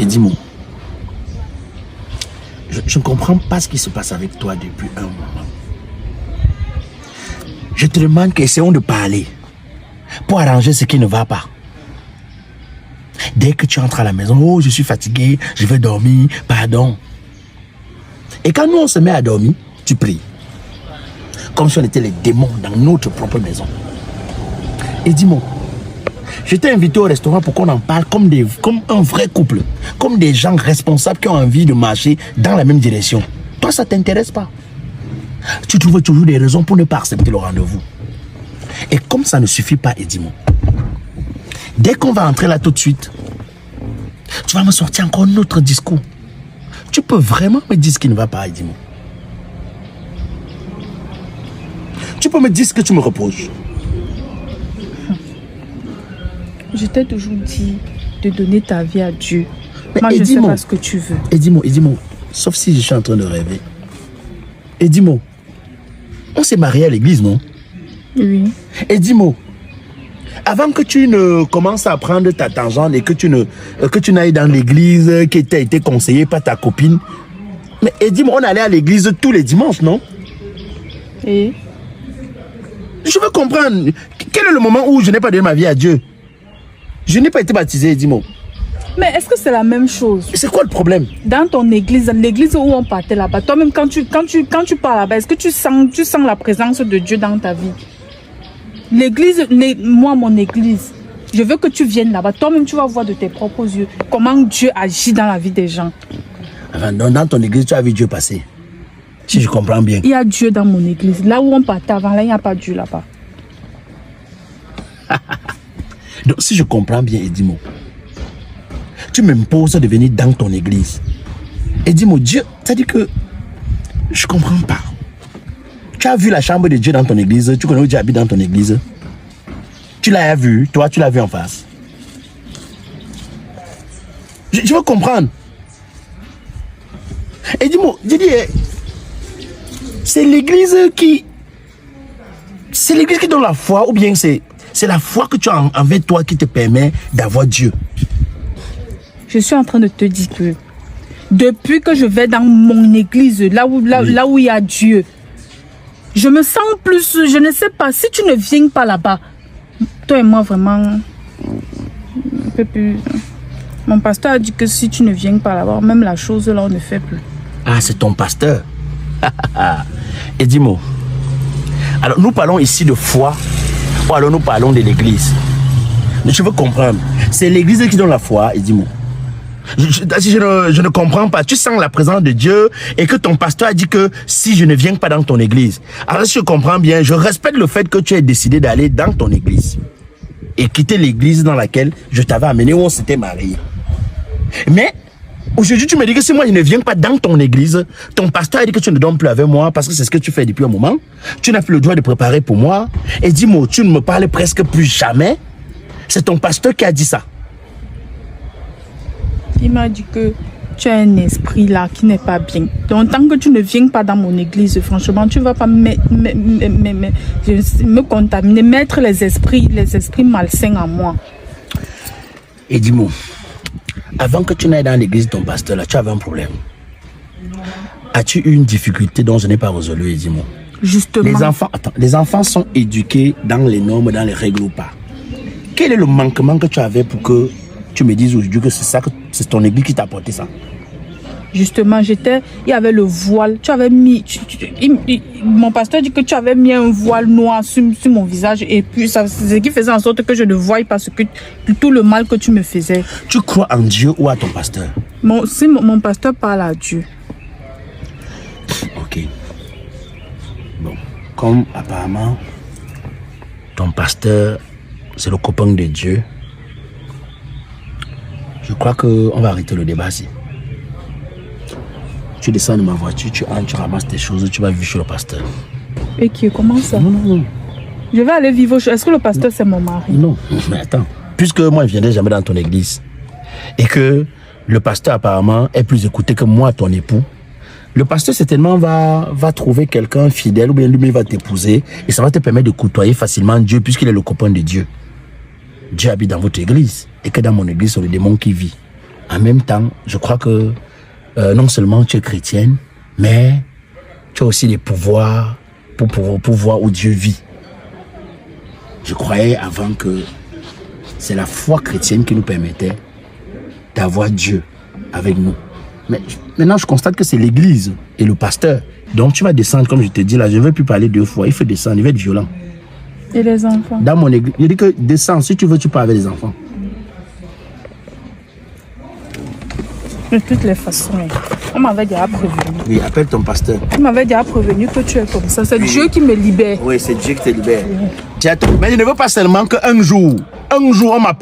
dis-moi, je ne comprends pas ce qui se passe avec toi depuis un moment. Je te demande qu'essayons de parler pour arranger ce qui ne va pas. Dès que tu entres à la maison, oh, je suis fatigué, je vais dormir, pardon. Et quand nous on se met à dormir, tu pries. Comme si on était les démons dans notre propre maison. Et dis-moi, je t'ai invité au restaurant pour qu'on en parle comme un vrai couple, comme des gens responsables qui ont envie de marcher dans la même direction. Toi, ça ne t'intéresse pas. Tu trouves toujours des raisons pour ne pas accepter le rendez-vous. Et comme ça ne suffit pas, Edimo, dès qu'on va entrer là tout de suite, tu vas me sortir encore un autre discours. Tu peux vraiment me dire ce qui ne va pas, Edimo? Tu peux me dire ce que tu me reproches? Je t'ai toujours dit de donner ta vie à Dieu. Mais moi, je ne sais pas ce que tu veux. Edimo, sauf si je suis en train de rêver. Edimo, on s'est marié à l'église, non? Oui. Edimo, avant que tu ne commences à prendre ta tangente et que tu n'ailles dans l'église qui t'a été conseillée par ta copine, mais Edimo, on allait à l'église tous les dimanches, non? Et? Je veux comprendre, quel est le moment où je n'ai pas donné ma vie à Dieu? Je n'ai pas été baptisé, Edimo. Mais est-ce que c'est la même chose? C'est quoi le problème? Dans ton église, l'église où on partait là-bas, toi-même quand tu pars là-bas, est-ce que tu sens la présence de Dieu dans ta vie? L'église, moi, mon église, je veux que tu viennes là-bas. Toi-même, tu vas voir de tes propres yeux comment Dieu agit dans la vie des gens. Enfin, dans ton église, tu as vu Dieu passer. Si je comprends bien. Il y a Dieu dans mon église. Là où on partait avant, là, il n'y a pas Dieu là-bas. Donc, si je comprends bien, Edimo, tu m'imposes de venir dans ton église. Edimo, Dieu, ça dit que je comprends pas. Tu as vu la chambre de Dieu dans ton église? Tu connais où Dieu habite dans ton église? Tu l'as vu? Toi, tu l'as vu en face? Je veux comprendre. Edimo, je dis, c'est l'église qui donne la foi ou bien c'est la foi que tu as envers toi qui te permet d'avoir Dieu? Je suis en train de te dire que depuis que je vais dans mon église, là où il y a Dieu, je me sens plus, je ne sais pas, si tu ne viens pas là-bas, toi et moi vraiment, un peu plus. Mon pasteur a dit que si tu ne viens pas là-bas, même la chose là, on ne fait plus. Ah, c'est ton pasteur. Et dis-moi, alors nous parlons ici de foi ou alors nous parlons de l'église? Mais je veux comprendre, c'est l'église qui donne la foi, et dis-moi. Je ne comprends pas. Tu sens la présence de Dieu et que ton pasteur a dit que si je ne viens pas dans ton église. Alors si je comprends bien, je respecte le fait que tu aies décidé d'aller dans ton église et quitter l'église dans laquelle je t'avais amené où on s'était marié. Mais aujourd'hui tu me dis que si moi je ne viens pas dans ton église, ton pasteur a dit que tu ne dors plus avec moi parce que c'est ce que tu fais depuis un moment. Tu n'as plus le droit de préparer pour moi. Et dis-moi, tu ne me parles presque plus jamais. C'est ton pasteur qui a dit ça. Il m'a dit que tu as un esprit là qui n'est pas bien. Donc tant que tu ne viens pas dans mon église, franchement, tu ne vas pas me contaminer, mettre les esprits malsains en moi. Et dis-moi, avant que tu n'ailles dans l'église de ton pasteur là, tu avais un problème. As-tu eu une difficulté dont je n'ai pas résolu, et dis-moi? Justement. Les enfants sont éduqués dans les normes, dans les règles ou pas? Quel est le manquement que tu avais pour que tu me dises aujourd'hui que c'est ton église qui t'a apporté ça? Justement, il y avait le voile. Tu avais mis, mon pasteur dit que tu avais mis un voile noir sur mon visage et puis c'est ce qui faisait en sorte que je ne voyais pas tout le mal que tu me faisais. Tu crois en Dieu ou à ton pasteur? Mon pasteur parle à Dieu. Ok. Bon, comme apparemment ton pasteur c'est le copain de Dieu, je crois qu'on va arrêter le débat ici. Tu descends de ma voiture, tu entres, tu ramasses tes choses, tu vas vivre chez le pasteur. Et qui comment ça? Non. Je vais aller vivre chez... Est-ce que le pasteur c'est mon mari? Non, mais attends. Puisque moi je ne viendrai jamais dans ton église et que le pasteur apparemment est plus écouté que moi, ton époux, le pasteur certainement va trouver quelqu'un fidèle ou bien lui-même va t'épouser et ça va te permettre de côtoyer facilement Dieu puisqu'il est le copain de Dieu. Dieu habite dans votre église et que dans mon église c'est le démon qui vit. En même temps, je crois que non seulement tu es chrétienne, mais tu as aussi les pouvoirs pour voir où Dieu vit. Je croyais avant que c'est la foi chrétienne qui nous permettait d'avoir Dieu avec nous. Mais maintenant, je constate que c'est l'église et le pasteur. Donc, tu vas descendre, comme je te dis là, je ne veux plus parler 2 fois. Il faut descendre, il va être violent. Et les enfants? Dans mon église, il dit que descends, si tu veux, tu parles avec les enfants. De toutes les façons, on m'avait déjà prévenu. Oui, appelle ton pasteur. On m'avait déjà prévenu que tu es comme ça. C'est Dieu qui me libère. Oui, c'est Dieu qui te libère. Mais je ne veux pas seulement qu'un jour, on m'appelle.